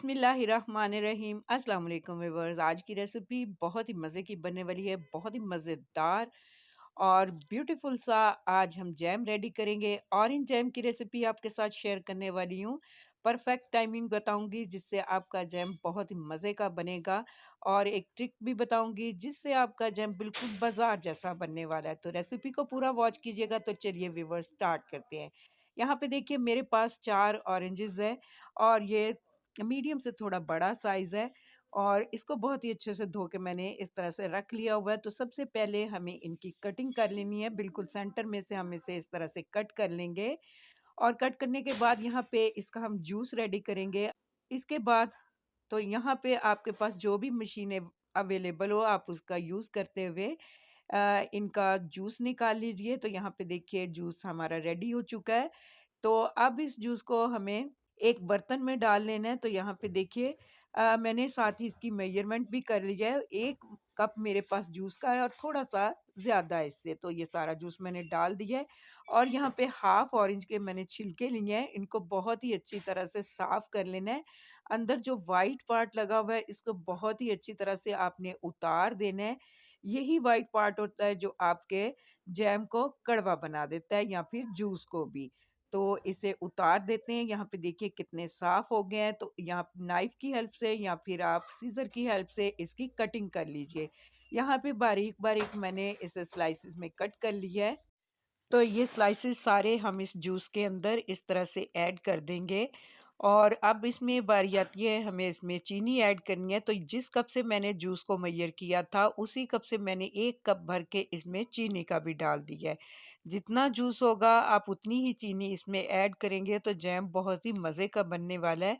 बिस्मिल्लाहिर्रहमानिर्रहीम अस्सलाम वालेकुम व्यूअर्स। आज की रेसिपी बहुत ही मज़े की बनने वाली है, बहुत ही मज़ेदार और ब्यूटीफुल सा आज हम जैम रेडी करेंगे। ऑरेंज जैम की रेसिपी आपके साथ शेयर करने वाली हूँ। परफेक्ट टाइमिंग बताऊंगी जिससे आपका जैम बहुत ही मज़े का बनेगा, और एक ट्रिक भी बताऊंगी जिससे आपका जैम बिल्कुल बाजार जैसा बनने वाला है। तो रेसिपी को पूरा वॉच कीजिएगा। तो चलिए व्यूअर्स स्टार्ट करते हैं। यहाँ पे देखिए मेरे पास 4 ऑरेंजेस है, और ये मीडियम से थोड़ा बड़ा साइज़ है, और इसको बहुत ही अच्छे से धो के मैंने इस तरह से रख लिया हुआ है। तो सबसे पहले हमें इनकी कटिंग कर लेनी है। बिल्कुल सेंटर में से हम इसे इस तरह से कट कर लेंगे, और कट करने के बाद यहाँ पे इसका हम जूस रेडी करेंगे। इसके बाद तो यहाँ पे आपके पास जो भी मशीनें अवेलेबल हो आप उसका यूज़ करते हुए इनका जूस निकाल लीजिए। तो यहाँ पे देखिए जूस हमारा रेडी हो चुका है। तो अब इस जूस को हमें एक बर्तन में डाल लेना है। तो यहाँ पे देखिए मैंने साथ ही इसकी मेजरमेंट भी कर लिया है। 1 कप मेरे पास जूस का है, और थोड़ा-सा ज़्यादा है इससे। तो ये सारा जूस मैंने डाल दिया है, और यहाँ पे हाफ ऑरेंज के मैंने छिलके लिए हैं। इनको बहुत ही अच्छी तरह से साफ कर लेना है। अंदर जो व्हाइट पार्ट लगा हुआ है इसको बहुत ही अच्छी तरह से आपने उतार देना है। यही व्हाइट पार्ट होता है जो आपके जैम को कड़वा बना देता है, या फिर जूस को भी। तो इसे उतार देते हैं। यहाँ पे देखिए कितने साफ हो गए हैं। तो यहाँ नाइफ की हेल्प से या फिर आप सीजर की हेल्प से इसकी कटिंग कर लीजिए। यहाँ पे बारीक बारीक मैंने इसे स्लाइसिस में कट कर लिया है। तो ये स्लाइसेस सारे हम इस जूस के अंदर इस तरह से ऐड कर देंगे, और अब इसमें बारी आती है हमें इसमें चीनी ऐड करनी है। तो जिस कप से मैंने जूस को मेजर किया था उसी कप से मैंने 1 कप भर के इसमें चीनी का भी डाल दिया है। जितना जूस होगा आप उतनी ही चीनी इसमें ऐड करेंगे, तो जैम बहुत ही मज़े का बनने वाला है।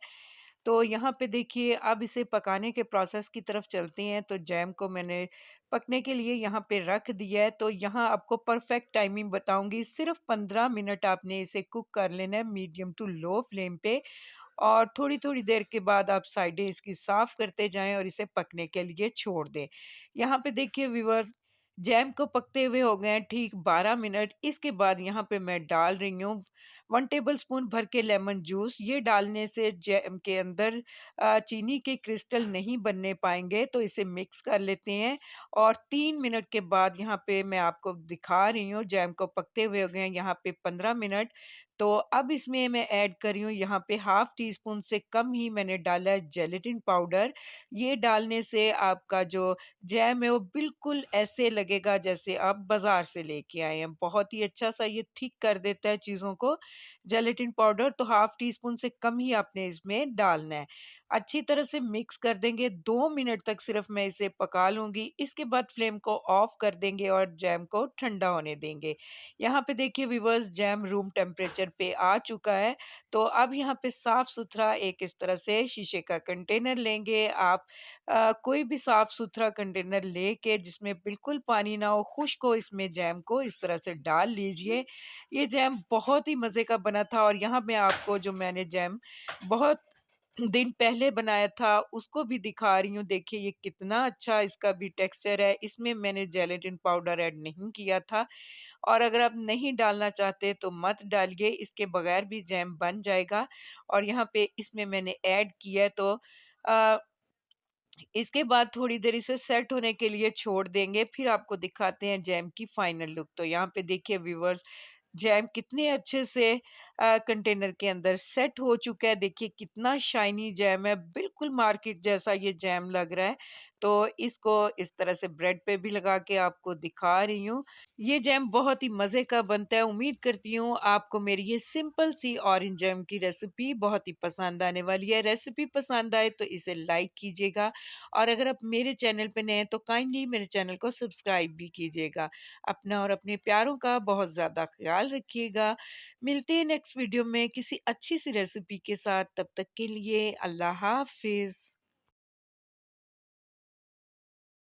तो यहाँ पे देखिए अब इसे पकाने के प्रोसेस की तरफ चलते हैं। तो जैम को मैंने पकने के लिए यहाँ पे रख दिया है। तो यहाँ आपको परफेक्ट टाइमिंग बताऊंगी। सिर्फ 15 मिनट आपने इसे कुक कर लेना है मीडियम टू लो फ्लेम पे, और थोड़ी-थोड़ी देर के बाद आप साइडें इसकी साफ करते जाएँ और इसे पकने के लिए छोड़ दें। यहाँ पे देखिए व्यूअर्स जैम को पकते हुए हो गए हैं ठीक 12 मिनट। इसके बाद यहाँ पे मैं डाल रही हूँ 1 टेबलस्पून भर के लेमन जूस। ये डालने से जैम के अंदर चीनी के क्रिस्टल नहीं बनने पाएँगे। तो इसे मिक्स कर लेते हैं, और 3 मिनट के बाद यहाँ पे मैं आपको दिखा रही हूँ जैम को पकते हुए हो गए हैं यहाँ पे 15 मिनट। तो अब इसमें मैं ऐड कर रही हूँ यहाँ पे हाफ टी स्पून से कम ही मैंने डाला है जेलेटिन पाउडर। ये डालने से आपका जो जैम है वो बिल्कुल ऐसे लगेगा जैसे आप बाजार से लेके आए हैं। बहुत ही अच्छा सा ये थिक कर देता है चीज़ों को जेलेटिन पाउडर। तो हाफ टी स्पून से कम ही आपने इसमें डालना है। अच्छी तरह से मिक्स कर देंगे। 2 मिनट तक सिर्फ मैं इसे पका लूंगी। इसके बाद फ्लेम को ऑफ कर देंगे और जैम को ठंडा होने देंगे। यहाँ पे देखिए व्यूअर्स जैम रूम टेम्परेचर पे आ चुका है। तो अब यहाँ पे साफ सुथरा एक इस तरह से शीशे का कंटेनर लेंगे आप। कोई भी साफ सुथरा कंटेनर लेके जिसमें बिल्कुल पानी ना हो, खुश्क हो, इसमें जैम को इस तरह से डाल लीजिए। ये जैम बहुत ही मज़े का बना था, और यहाँ मैं आपको जो मैंने जैम बहुत दिन पहले बनाया था उसको भी दिखा रही हूँ। देखिए ये कितना अच्छा इसका भी टेक्सचर है। इसमें मैंने जेलेटिन पाउडर ऐड नहीं किया था, और अगर आप नहीं डालना चाहते तो मत डालिए, इसके बगैर भी जैम बन जाएगा। और यहाँ पे इसमें मैंने ऐड किया है। तो अ, इसके बाद थोड़ी देर इसे सेट होने के लिए छोड़ देंगे, फिर आपको दिखाते हैं जैम की फाइनल लुक। तो यहाँ पे देखिए व्यूअर्स जैम कितने अच्छे से कंटेनर के अंदर सेट हो चुका है। देखिए कितना शाइनी जैम है, बिल्कुल मार्केट जैसा ये जैम लग रहा है। तो इसको इस तरह से ब्रेड पे भी लगा के आपको दिखा रही हूँ। ये जैम बहुत ही मज़े का बनता है। उम्मीद करती हूँ आपको मेरी ये सिंपल सी ऑरेंज जैम की रेसिपी बहुत ही पसंद आने वाली है। रेसिपी पसंद आए तो इसे लाइक कीजिएगा, और अगर आप मेरे चैनल पे नए हैं तो काइंडली मेरे चैनल को सब्सक्राइब भी कीजिएगा। अपना और अपने प्यारों का बहुत ज़्यादा ख्याल रखिएगा। मिलते हैं नेक्स्ट वीडियो में किसी अच्छी सी रेसिपी के साथ। तब तक के लिए अल्लाह हाफ़िज़।